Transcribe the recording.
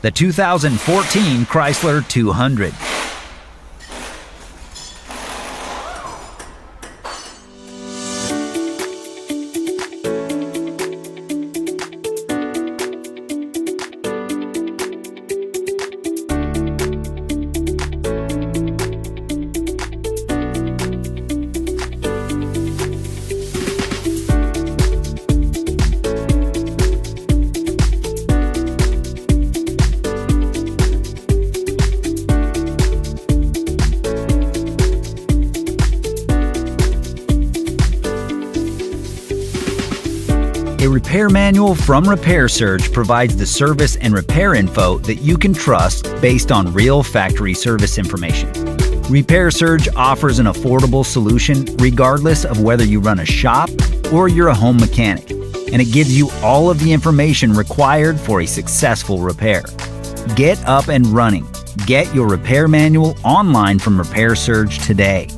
the 2014 Chrysler 200. A repair manual from Repair Surge provides the service and repair info that you can trust based on real factory service information. Repair Surge offers an affordable solution regardless of whether you run a shop or you're a home mechanic, and it gives you all of the information required for a successful repair. Get up and running. Get your repair manual online from Repair Surge today.